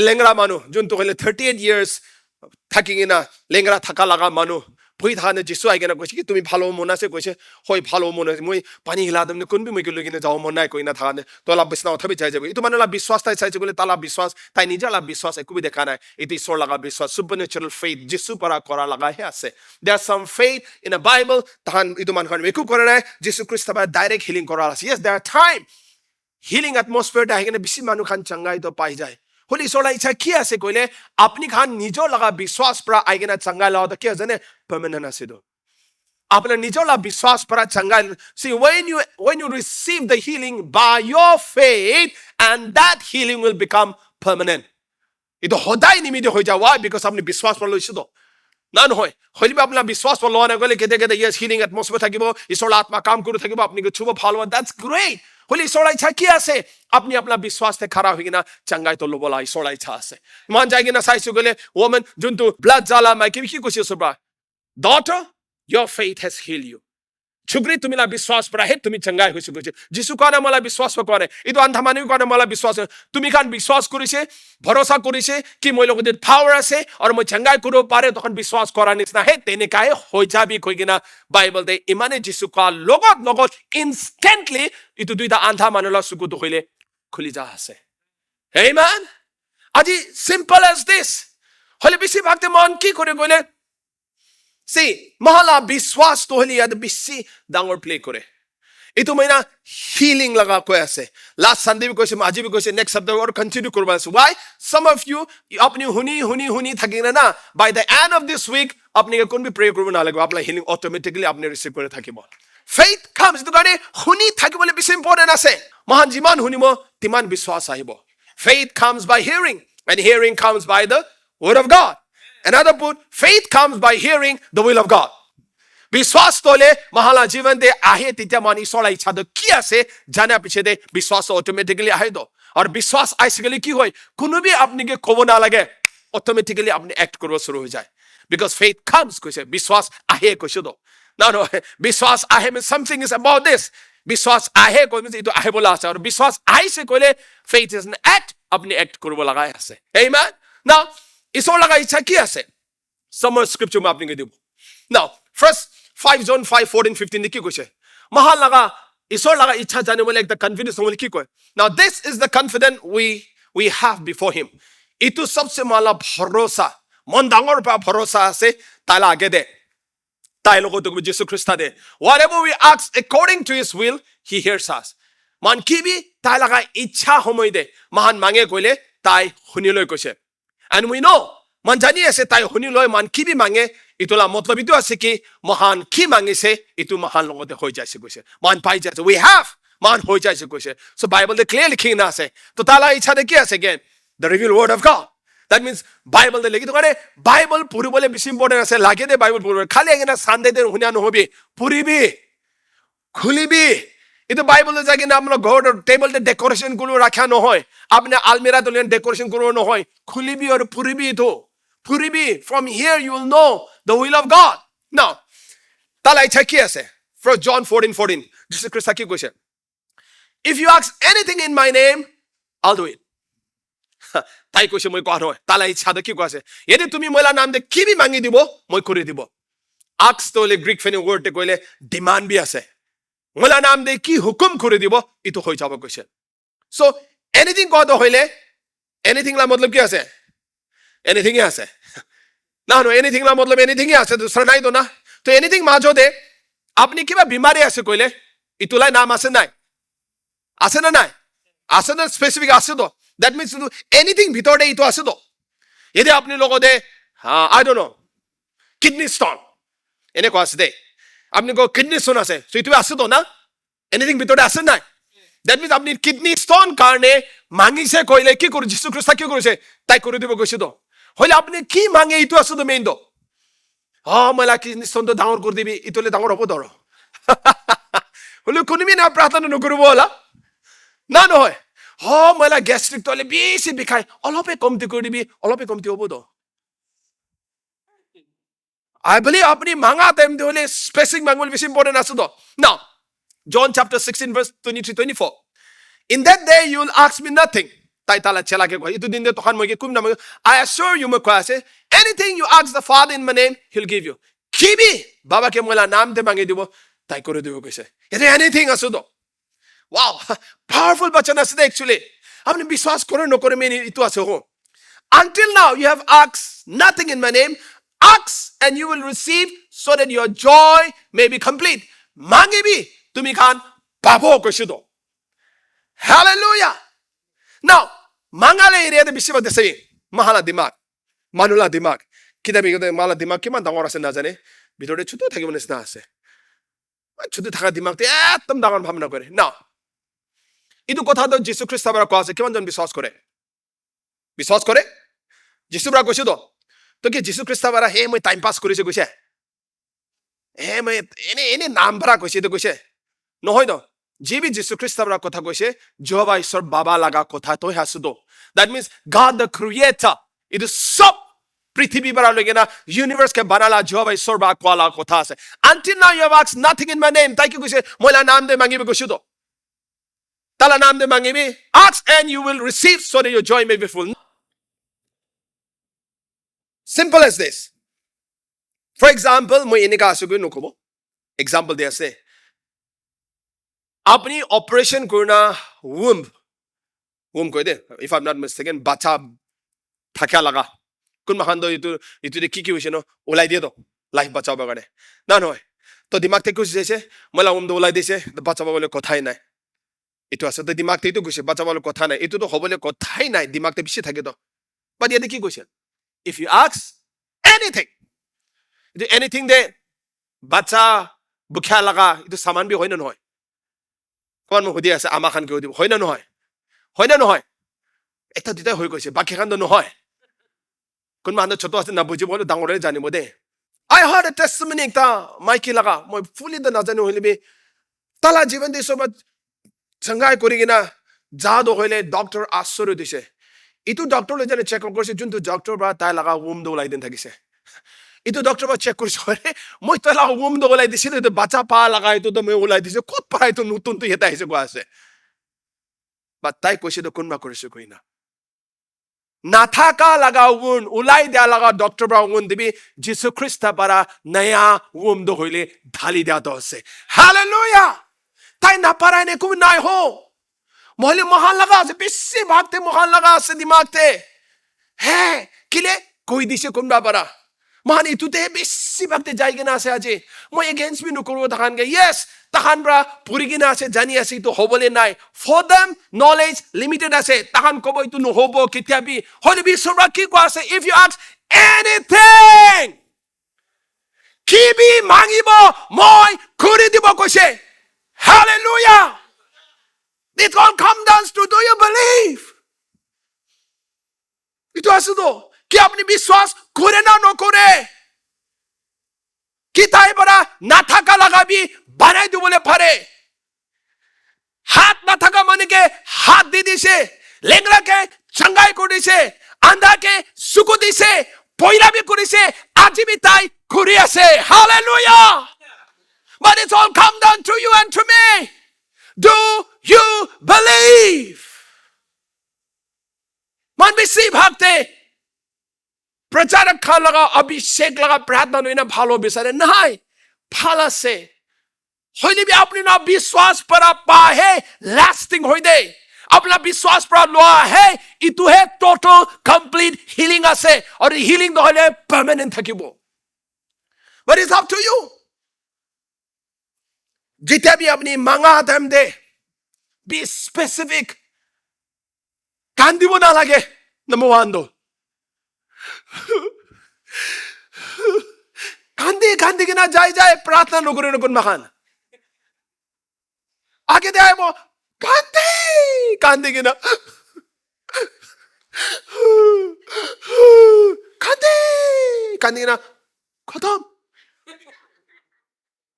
lengra manu junto kole 38 years থাকি কিনা লেংৰা থাকা লাগা মানুহ ভুই থানে যিশু আই কিনা কৈছে কি তুমি ভালো মন আছে কৈছে হয় ভালো মন আছে মই পানী হিলা দম কোন বি মই লৈ কিনে যাও মন নাই কইনা থানে তোলা বিছনা উঠাবি যাই যাব ইটো মানুহ লা বিশ্বাস তাই চাইছে বলে তালা বিশ্বাস তাই নিজা লা বিশ্বাস একো বি দেখা নাই ইটো ঈশ্বৰ লাগা বিশ্বাস সুপাৰন্যাচুৰাল ফেইথ যিশু পৰা কৰা লাগা হে আছে there some faith in a Bible তাহান ইটো মানুহ একো কৰা নাই যিশু খ্ৰীষ্ট বা ডাইৰেক্ট হিলিং কৰা আছে ইয়েস দেয়াৰ টাইম হিলিং এটমস্ফিয়াৰ টা কিনে বেছি মানুহ খান চাঙ্গাই তো পাই যায় হলি ঈশ্বৰ ইচ্ছা কি আছে কইলে আপনি খান নিজৰ লাগা বিশ্বাস পৰা আইগেনা চাঙ্গাই লাও তো কি জানে পাৰ্মানেন্ট আছে তো আপনাৰ নিজেৰ লাগা বিশ্বাস পৰা চাঙ্গাই see when you receive the healing by your faith and that healing will become permanent ito সদায় নিমিতে হৈ যায় why because আপনি বিশ্বাস পৰা লৈছে তো না নহয় হলি আপনাৰ বিশ্বাস পৰা লোৱা না গলে কেতে কেতে yes healing atmosphere থাকিব ঈশ্বৰ আত্মা কাম কৰি থাকিব আপনি ছুব ভাল that's great হলি ঈশ্বৰ ইচ্ছা কি আছে আপনি আপনাৰ বিশ্বাসতে খাড়া হই কিনা চাঙ্গাই তো লবলা ঈশ্বৰ ইচ্ছা আছে মান যাই কিনা চাইছো গলে woman জন্তু ব্লাড জ্বালা মাই কি কৈছে সবা daughter your faith has healed you ছুগরি তুমি লা বিশ্বাস পৰা হে তুমি চাঙ্গাই হইছো কৈছে যিশু কোনে মলা বিশ্বাস কৰে ইটো আন্ধা মানুহ কোনে মলা বিশ্বাস তুমি কান বিশ্বাস কৰিছে ভৰসা কৰিছে কি মই লগত পাৱাৰ আছে আৰু মই চাঙ্গাই কৰিব পাৰে তখন বিশ্বাস কৰা নিচিনা হে তেনেকাই হৈ যাবি কই কিনা বাইবেল দে ইমানে যিশু কা লগত ইনষ্টেন্টলি ইটো দুইটা আন্ধা মানুহৰ সুকুটো হইলে খুলি যা আছে আমেন আজি সিম্পল এজ দিস হলে বেছি ভাগতে মন কি কৰে গলে see mahala biswas to holi ad bisi dangor play kore itu maina healing laga koi ase last sunday bi koise aji bi koise next sabda or continue korba ase why some of you apni huni thakina na by the end of this week apni kon bi pray korbo na lagbo apna healing automatically apni receive kore thakibo faith comes to gane huni thakibole bisi important ase mahan jiman hunimo timan biswas ahibo faith comes by hearing and hearing comes by the word of God. Another put, faith comes by hearing the will of God. বিশ্বাস তোলে মহালা জীবন দে আহে তেতিয়া মানি চলাই ইচ্ছা তো কি আছে জানা পিছে দে বিশ্বাস অটোমেটিক্যালি আহে তো আর বিশ্বাস আইসে গেলে কি হয় কোনো বি আপনি কে কব না লাগে অটোমেটিক্যালি আপনি অ্যাক্ট করব শুরু হয়ে যায় because faith comes কইছে বিশ্বাস আহে কইছে তো না বিশ্বাস আহে means something is about this বিশ্বাস আহে কই means ইটো আহে বলা আছে আর বিশ্বাস আইসে কইলে faith is an act আপনি অ্যাক্ট করব লাগাই আছে amen now ঈশ্বৰ লাগা ইচ্ছা কি আছে some scripture মই আপোনাক দিব now first 5 John 5:14-15 কি কৈছে মহা লাগা ঈশ্বৰ লাগা ইচ্ছা জানিবলৈ একটা কনফিডেন্স হল কি কয় now this is the confidence we have before him ইটো সবচেয়ে মালা ভরসা মন ডাঙৰ পা ভৰসা আছে তালা আগে দে তাই লগত যিশু খ্ৰীষ্ট দে whatever we ask according to his will he hears us মান কি বি তাই লাগা ইচ্ছা সময় দে মহান মাঙে কইলে তাই শুনিলৈ কৈছে and we know man jani ase tai huni loi man ki bi mange itola matlab itu ase ki mahan ki mangise itu mahan logote hoi jaise koise man pai jaise we have man hoi jaise koise so bible de clearly king na ase to tala ichha de ki ase again the revealed word of God that means bible de legi to kare bible puri bole bisi important ase lage de bible puri khali agena sunday de hunia no hobi puri bi খুলিবি এইটো বাইবেলত যায় কিনা আপোনাৰ ঘৰৰ টেবুলতে decoration কৰি ৰাখা নহয় আপুনি আলমিৰাত ডেকোৰেশ্যন কৰিব নহয় খুলিবি আৰু ফুৰিবি এইটো ফুৰিবি from here you will know the will of God now তালা ইচ্ছা কি আছে from John 14:14 যীশু খ্ৰীষ্ট কি কৈছে if you ask anything in my name I'll do it তাই কৈছে মই কোৱা নহয় তালা ইচ্ছা কি কৈছে যদি তুমি মোলা নাম দে কি বি মাগি দিব মই কৰি দিব ask তোলে গ্ৰীক ফেনি ৱৰ্ডে কৈলে ডিমান্ড বি আছে মোলা নাম দে কি হুকুম কৰি দিব ইটো হৈ যাব কৈছে so anything কত হইলে anything লা মতলব কি আছে anything আছে না no anything লা মতলব anything আছে দুসৰা নাই তো না তো anything মাজতে আপনি কিবা বিমাৰী আছে কইলে ইটোলাই নাম আছে নাই আছে না নাই আছে না স্পেসিফিক আছে তো that means anything ভিতৰতে ইটো আছে তো যদি আপনি লগতে I don't know kidney stone এনে কোৱা আছে দে আপনি কো কিডনি স্টোন আছে সো ইটো আছে তো না এনিথিং ভিতৰতে আছে নাই that means আপনি কিডনি স্টোন কাৰণে মাগিছে কইলে কি কৰি যীশু খ্ৰীষ্ট কি কৰিছে তাই কৰি দিব কৈছে তো হইলে আপনি কি মাগে ইটো আছে তো মেইন তো মলা কিডনি স্টোনটো ডাঙৰ কৰি দিবি ইটোলে ডাঙৰ হ'ব ধৰ হলে কোনমি না প্ৰাৰ্থনা নকৰিব হলা না নহয় মলা গ্যাস্ট্ৰিক তলে বেশি বিখাই অলপে কমতি কৰি দিবি অলপে কমতি হ'ব তো I believe apni manga time de hole specific mangol beshi important asu do now John chapter 16 verse 23-24 in that day you will ask me nothing tai tala chela ke itu din de tokhan moi ke kum na I assure you mo ko ase anything you ask the Father in my name he'll give you kibi baba ke mola naam de mangi dibo tai kore dibo kaise it anything asu do wow powerful bachan ase actually apni biswas kore no kore me itu ase ho until now you have asked nothing in my name ask and you will receive so that your joy may be complete mangi bi tumi khan pabo koisu do hallelujah now mangale area de bisi bagde sei mahala dimag manula dimag kida bi mala dimag kiman dangor ase na jane bitore chuto thakibone na ase chuto thaka dimag te ekdom dangor bhamna kore now idu kotha do Jesus Christ sabara ko ase kiman jon বিশ্বাস কৰে যিশু bra কৈছে তো তো কি যীশু খ্ৰীষ্ট বাৰা হে মই টাইম পাস কৰিছে কৈছে হে মই এনে নাম ভৰা কৈছে তো কৈছে নহয় তো যি বি যীশু খ্ৰীষ্ট বাৰা কথা কৈছে জহবা ঈশ্বৰ বাবা লাগা কথা তো হাসু তো that means god the creator it is সব পৃথিৱী বাৰা লগে না ইউনিভাৰ্স কে বানালা জহবা ঈশ্বৰ বা কোৱালা কথা আছে until now you have asked nothing in my name তাই কি কৈছে মইলা নাম দে মাগিব কৈছো তো তালা নাম দে মাগিবি ask and you will receive so that your joy may be full simple as this for example moi enika asugo nokobo example de ase apni operation korna womb koi de if I'm not mistaken bacha thakya laga kun mahan do itu de ki hoise no ulai dia do life bacha ba gane na noy to dimag te kuch jese mola womb do ulai dise bacha ba bole kothai nai itu ase to dimag te itu kuche bacha bole kotha nai itu to hobole kothai nai dimag te bishi thake do but yede ki koise if you ask anything de bacha bukhya laga itu saman bi hoina noy kon mo hodi ase ama khan ke hodi hoina noy eta dita hoi koise baki khan do noy kun man choto ase na buji bolo dangore jani mode I heard a testimony ekta maiki laga moi fully the na jani hoile be tala jiban de soba sangai korigina ja do hoile doctor asoro dise itu doctor le jane check up korse juntu doctor ba tai laga womb do lai den thakise itu doctor ba check korse hore moi tai laga womb do lai dise to bacha pa laga itu to me ulai dise kot pa itu nutun to yeta ise ko ase but tai koise to kunba korise koina nathaka laga womb ulai dia laga doctor ba womb dibi Jesus Christ para naya womb do hoile dhali dia to ase hallelujah tai na para ne kum nai ho mohli mohan laga ase bisi bhagte mohan laga ase dimag te he kile koi dise kunba para mohan itu te bisi bhagte jai gina ase aje moi against me no koru takhan ge yes takhan bra puri gina ase jani ase to hobole nai for them knowledge limited ase takhan kobo itu no hobo kitiabi holy bi sobra ki ko ase if you ask anything kibi mangibo moi kuri dibo koise hallelujah it all comes down to do you believe itu asudo ki apni biswas kore na no kore ki tai bara na thaka laga bi বানাই দিবলৈ পাৰে হাত নাথাকা মানুহকে হাত দি দিছে লেংৰাকে চাঙ্গাই কৰি দিছে আন্ধাকে চকু দিছে পৈৰাবি কৰিছে আজি বি তাই ঘূৰি আছে hallelujah but it's all come down to you and to me do you believe मान बेसी भागते प्रचारक खा लगा अभिषेक लगा प्रार्थना नोइना भालो बिसारे नहीं भाला से होइले भी अपने ना विश्वास पर पाहे लास्टिंग होई दे अपना विश्वास पर लोआ है इतु है टोटल कंप्लीट हीलिंग আছে और हीलिंग নহলে परमानेंट থাকিব but it's up to you যেতিয়া भी अपनी मांगा दम दे be specific কান্দিব না লাগে নাম্বার 1 দো কান্দি কিনা যায় প্রার্থনা নকরে নকুন মাখান আগে দেয় মো কান্দি কিনা কান্দি কিনা খতম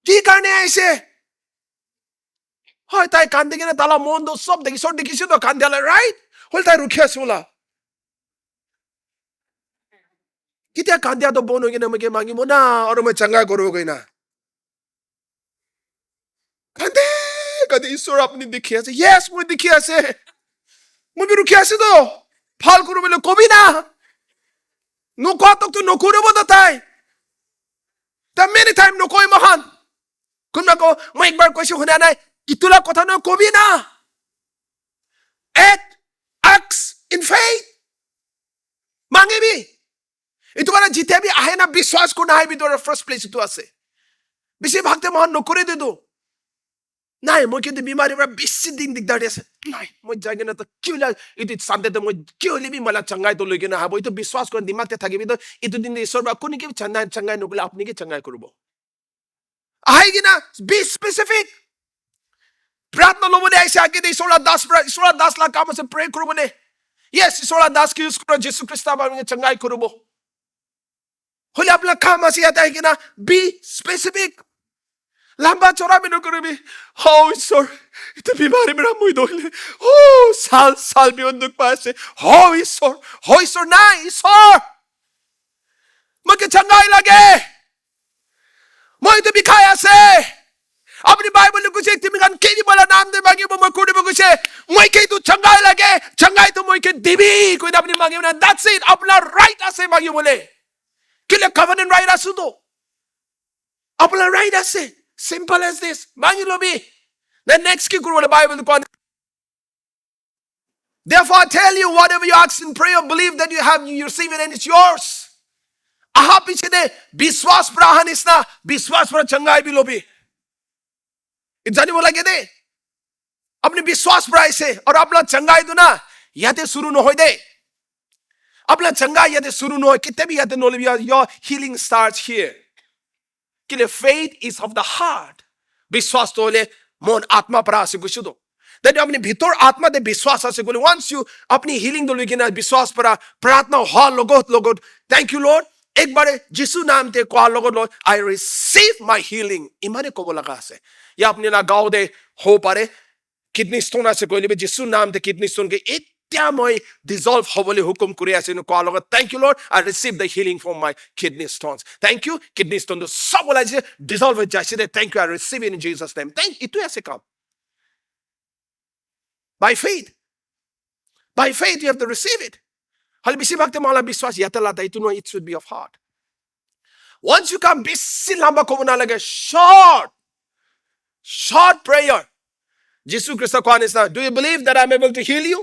কি কারণে আইছে হয় তাই কান্দি কিনা তালা মন দো সব দেখি সব দেখিছে তো কান্দি রাইট হল তাই রুখে আসুলা कित्या कांद्या तो बोन होगी ना मुझे मांगी मोना और मैं चंगा करो गई ना कांदे कदे ईश्वर अपनी दिखिया से यस मुझे दिखिया से मुझे रुकिया से तो फाल करो बोले कोबी ना नुको तो नुको रे बोलता है तब many time नुको ही महान कुछ ना को मैं एक बार क्वेश्चन होने आना है इतुला कथा ना कोबी ना acts in faith मांगे भी itu mana jite bi ahe na বিশ্বাস ko na hai bi dor first place itu ase bisi bhagte mohan nokore de do nai moi kintu bimari ra bisi din digdar ase nai moi jage na to kyula itu sande to moi kyoli bi mala changai to loge na habo itu বিশ্বাস ko dimag te thagi bi to itu din ishwar ba kuni ki changai nokule apni ki changai korbo ahe gi na be specific प्रार्थना लोबले aise age de ishwar das la kam se pray korbo ne yes ishwar das ki use koro jesu christ ba changai korbo होले अपना काम ऐसे आता है कि ना be specific लंबा चौड़ा में नौकरी भी हो ईश्वर इतने बीमारी में रामुई दोले हो साल भी उन दुख पासे हो ईश्वर ना ईश्वर मुझे चंगाई लगे मैं तो बिखाया से अपनी बाइबल कुछ एक तिमी kan केनी बला नाम दे मांगी मैं कोड़ी में कुछ मैं के तू चंगाई लगे चंगाई तो मैं के दिबी कोई अपनी मांगी ना that's it अपना right ऐसे मांगी बोले किले covenant right asu do apna right ase simple as this mangi lobi the next ki kuru bible ko therefore I tell you whatever you ask in prayer believe that you have you receive it and it's yours aha piche de biswas prahan isna biswas pra changai bi lobi इजानी बोला के दे अपने विश्वास पर ऐसे और अपना चंगाई दो ना याते शुरू न हो दे अपना चंगा याते शुरू न हो कितने भी याते नोले your healing starts here कि le faith is of the heart विश्वास तो ले मन आत्मा पर आसे कुछ दो that अपने भीतर आत्मा दे विश्वास आसे कोले once you अपनी healing दो लेकिन विश्वास पर प्रार्थना हो लोगों thank you Lord एक बार यीशु नाम ते को लोगों I receive my healing इमाने को बोला कैसे या अपने ना गाँव दे हो पारे किडनी स्टोन आसे कोले भी यीशु नाम ते किडनी स्टोन के इत्या मैं dissolve हो बोले हुकुम करे आसे नो को लोगों thank you Lord I receive the healing from my kidney stones thank you kidney stone तो सब बोला जिसे dissolve हो जाए सीधे thank you I receive it in Jesus name thank इतु ऐसे काम by faith you have to receive it हल बिसी भक्ते माला विश्वास याता लाता इतु नो it should be of heart once you come बिसी लंबा को बना लगे short prayer Jesus Christ को आने से do you believe that I'm able to heal you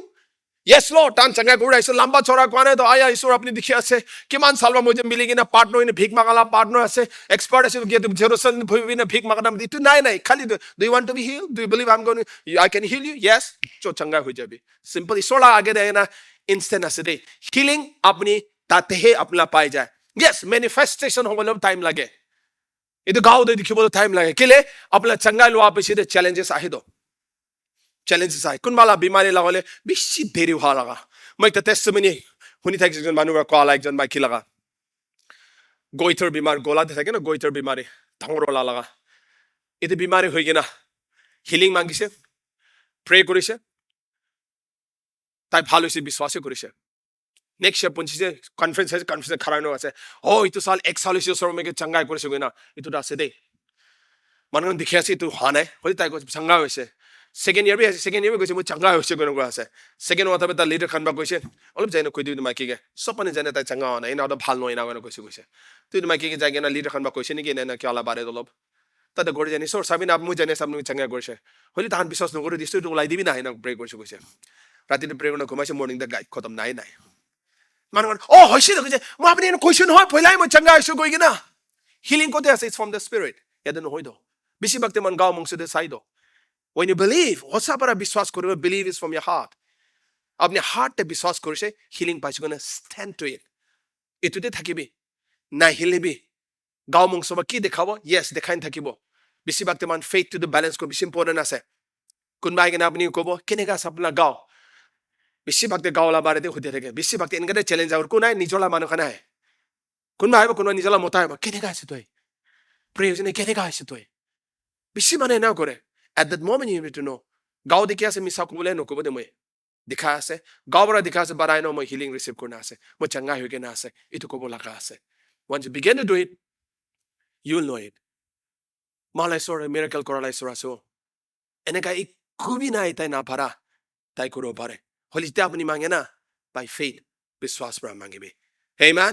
yes Lord टान चंगा गुड़ा इसे लंबा चौड़ा को आने तो आया ईश्वर अपनी दिखिया से कि मान सालवा मुझे मिलेगी ना पार्टनर इन्हें भीख मांगला पार्टनर ऐसे एक्सपर्ट ऐसे कि तुम जेरूसलम भूमि में भीख मांगना मत इतु नहीं खाली do you want to be healed do you believe I can heal you yes जो चंगा हो जाए भी simple ईश्वर आगे दे ना instant ऐसे दे healing अपनी ताते है अपना पाई जाए yes manifestation हो मतलब time लगे इधर गाँव दे दिखी बोलो time लगे किले अपना चंगा लो आप इसे challenges आहे दो challenges आए कुन माला बीमारी लगाले बिशी देरी हुआ लगा मैं तो testimony हुनी था एक जन मानूगा कॉल एक जन माइकी लगा गोइटर बीमार गोला थे क्या ना गोइटर बीमारी धंगरोला लगा এইটো বিমাৰী হৈ কিনা হিলিং মাগিছে প্ৰে কৰিছে তাই ভাল হৈছে বিশ্বাসে কৰিছে নেক্সট ইয়াৰ পঞ্চিছে কনফাৰেন্স খাৰা ন আছে এইটো সাল 1 সাল হৈছে সৰমেকে চাংগাই কৰিছে গৈ না এইটো আছে দেই মানুহ দেখি আছে এইটো হোৱা নাই হয়তো তাই কৈছে চাংগা হৈছে সেকেন্ড ইয়াৰ বি আছে সেকেন্ড ইয়াৰ কৈছে মই চাংগা হৈছে গৈ আছে সেকেন্ড কথা এটা লিডাৰ খানবা কৈছে অলপ যাই কৈ দিওঁ মাইকিকে চব মানে জানে তাই চাংগা হোৱা নাই এনে ভাল নহয় না কৈছে তুই মাইকিকে যাই কিনা লিডাৰ খানবা কৈছে নেকি এনে কিয় অলপ বাৰে অলপ তাতে গড়ি জানি চৰ চাবি না মই জানে চাব তুমি চাংগা কৰিছে হয়তো তাহান বিশ্বাস নকৰি দিছো এইটো ওলাই দিবি না হেনক প্ৰে কৰিছে কৈছে ৰাতিটো প্ৰে কৰি ঘুমাইছে মৰ্নিং দা গাইড খতম নাই মানুহ হৈছে কৈছে মই আপুনি কৈছো নহয় ভয়লাই মই চাংগা হৈছো গৈ কিনা হিলিং ক'তে আছে ইটছ ফ্ৰম দ্য স্পিৰিট ইয়াতে নহয় দ বেছিভাগ মান গাঁও মংসতে চাই দ when you believe সঁচা পৰা বিশ্বাস কৰিব believe is from your heart আপনি হাৰ্টে বিশ্বাস কৰিছে হিলিং পাইছো কাৰণে stand to it এটোতে থাকিবি নাই হিলিবি গাঁও মংস বা কি দেখাব yes দেখাই থাকিব বেছিভাগ মান faith to the balance কো বেছি ইম্পৰ্টেণ্ট আছে কোনবাই কিনে আপুনি ক'ব কেনেকা আছে আপোনাৰ গাঁও বেছিভাগ গাঁৱলা বাৰে সুধি থাকে বেছিভাগ এনেকৈ চেলেঞ্জ আৰু কোনাই নিজলা মানুহ নাই কোনোবা আহিব কোনোবা নিজলা মতা আহিব কেনেকা আছে তই প্ৰে হৈছে নে কেনেকা আছে তই বেছি মানে এনে কৰে at that moment you need to know গাঁও দেখি আছে মিছা ক'বলৈ নক'ব দে মই দেখা আছে গাঁও পৰা দেখা আছে বাৰাই ন মই হিলিং ৰিচিভ কৰি আছে মই চাংগা হৈ কিনে আছে এইটো ক'ব লগা আছে once you begin to do it you will know it মালাইছৰ মিৰাকল কৰা লাইছৰ আছো এনেকা একোবি নাই তাই নাপাৰা তাই কৰিব পাৰে হলে যেতিয়া আপুনি মাগে না by faith বিশ্বাস পৰা মাগিবি amen